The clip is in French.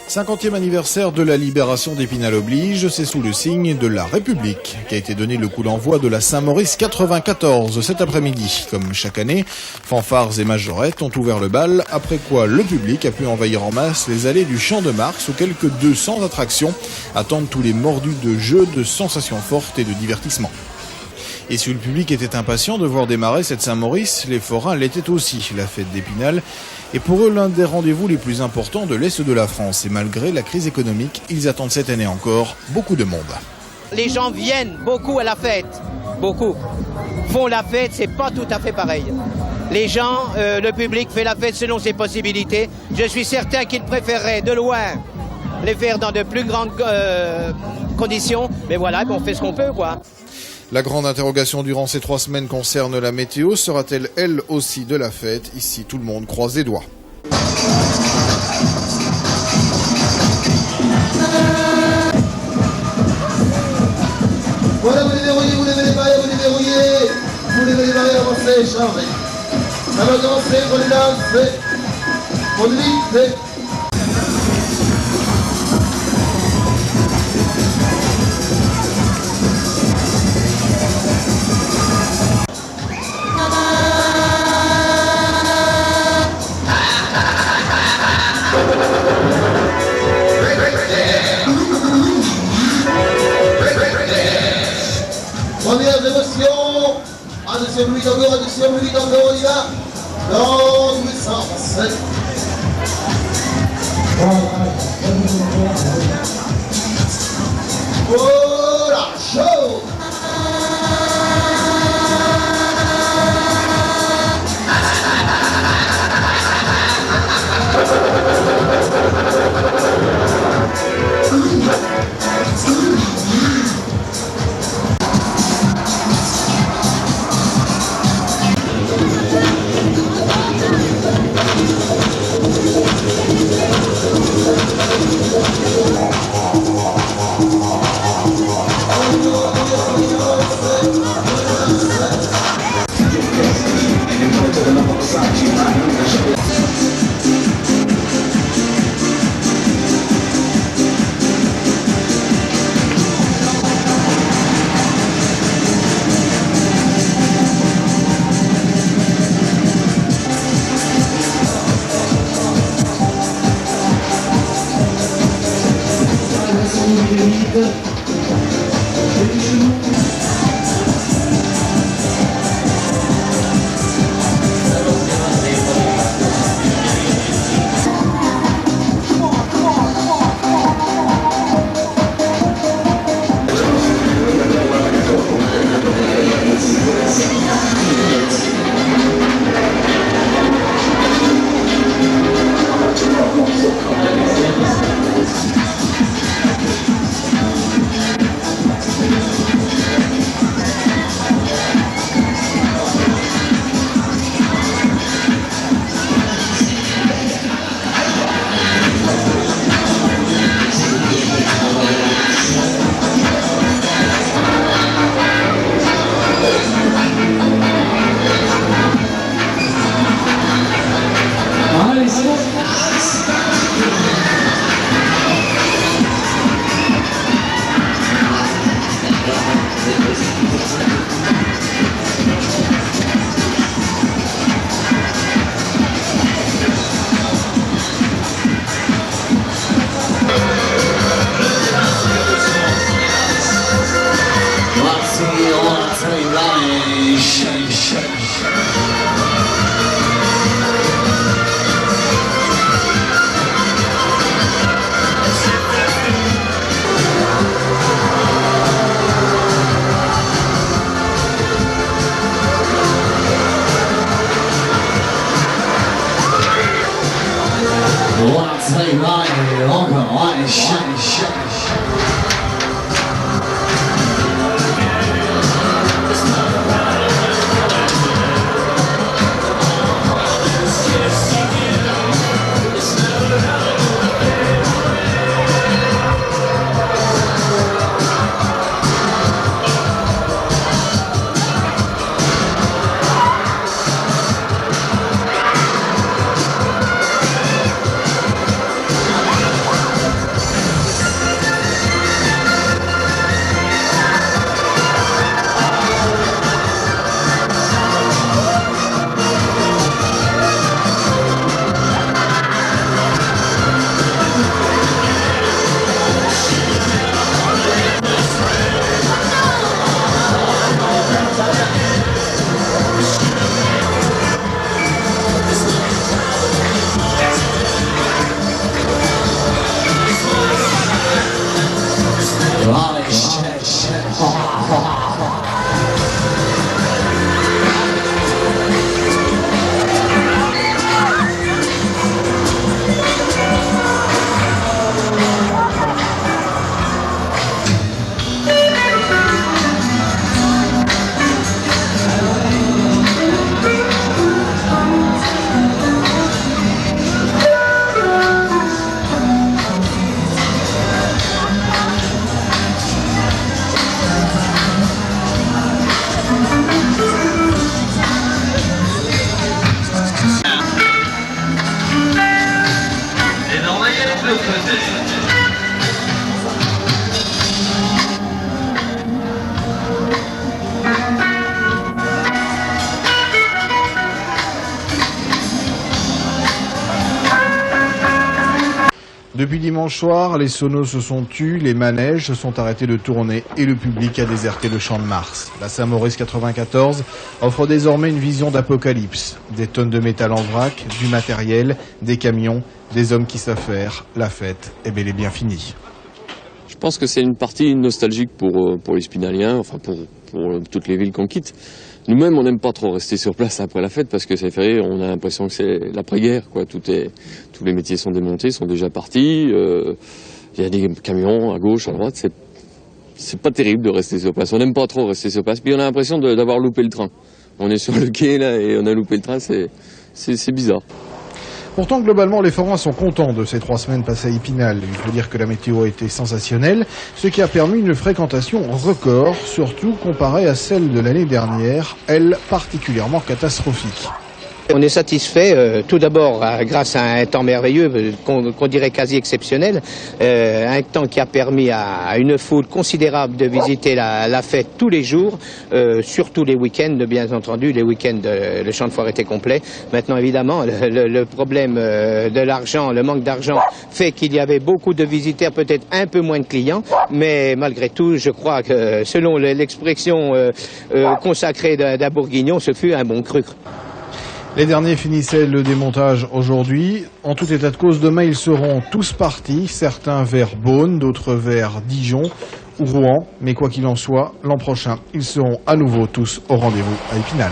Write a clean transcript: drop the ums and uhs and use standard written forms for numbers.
50e anniversaire de la libération d'Épinal oblige, c'est sous le signe de la République qu'a été donné le coup d'envoi de la Saint-Maurice 94 cet après-midi. Comme chaque année, fanfares et majorettes ont ouvert le bal, après quoi le public a pu envahir en masse les allées du Champ de Mars où quelques 200 attractions attendent tous les mordus de jeux, de sensations fortes et de divertissement. Et si le public était impatient de voir démarrer cette Saint-Maurice, les forains l'étaient aussi. La fête d'Épinal est pour eux l'un des rendez-vous les plus importants de l'Est de la France. Et malgré la crise économique, ils attendent cette année encore beaucoup de monde. Les gens viennent beaucoup à la fête, beaucoup. Font la fête, c'est pas tout à fait pareil. Les gens, le public fait la fête selon ses possibilités. Je suis certain qu'ils préféreraient de loin les faire dans de plus grandes conditions. Mais voilà, on fait ce qu'on peut, quoi. La grande interrogation durant ces 3 semaines concerne la météo. Sera-t-elle elle aussi de la fête? Ici, tout le monde croise les doigts. Voilà, vous les verrouillez, vous levez les barrières, vous les verrouillez. Vous levez les barrières, avancez, changez. Ça va commencer, prenez l'avance. Prenez vite. Première émotion. Attention, minute encore, on y va. Dans tous les sens. Voilà, chaud. Depuis dimanche soir, les sonos se sont tus, les manèges se sont arrêtés de tourner et le public a déserté le Champ de Mars. La Saint-Maurice 94 offre désormais une vision d'apocalypse. Des tonnes de métal en vrac, du matériel, des camions, des hommes qui savent faire. La fête est bel et bien finie. Je pense que c'est une partie nostalgique pour les Spinaliens, enfin pour toutes les villes qu'on quitte. Nous-mêmes, on n'aime pas trop rester sur place après la fête parce que c'est férié, on a l'impression que c'est l'après-guerre, quoi. Tous les métiers sont démontés, sont déjà partis. Il y a des camions à gauche, à droite. C'est pas terrible de rester sur place. On n'aime pas trop rester sur place. Puis on a l'impression d'avoir loupé le train. On est sur le quai là et on a loupé le train. C'est bizarre. Pourtant, globalement, les forains sont contents de ces 3 semaines passées à Épinal. Il faut dire que la météo a été sensationnelle, ce qui a permis une fréquentation record, surtout comparée à celle de l'année dernière, elle particulièrement catastrophique. On est satisfait, tout d'abord grâce à un temps merveilleux, qu'on dirait quasi exceptionnel, un temps qui a permis à une foule considérable de visiter la fête tous les jours, surtout les week-ends, bien entendu. Les week-ends, le champ de foire était complet. Maintenant, évidemment, le problème de l'argent, le manque d'argent fait qu'il y avait beaucoup de visiteurs, peut-être un peu moins de clients, mais malgré tout, je crois que selon l'expression consacrée d'un Bourguignon, ce fut un bon cru. Les derniers finissaient le démontage aujourd'hui. En tout état de cause, demain, ils seront tous partis, certains vers Beaune, d'autres vers Dijon ou Rouen. Mais quoi qu'il en soit, l'an prochain, ils seront à nouveau tous au rendez-vous à Épinal.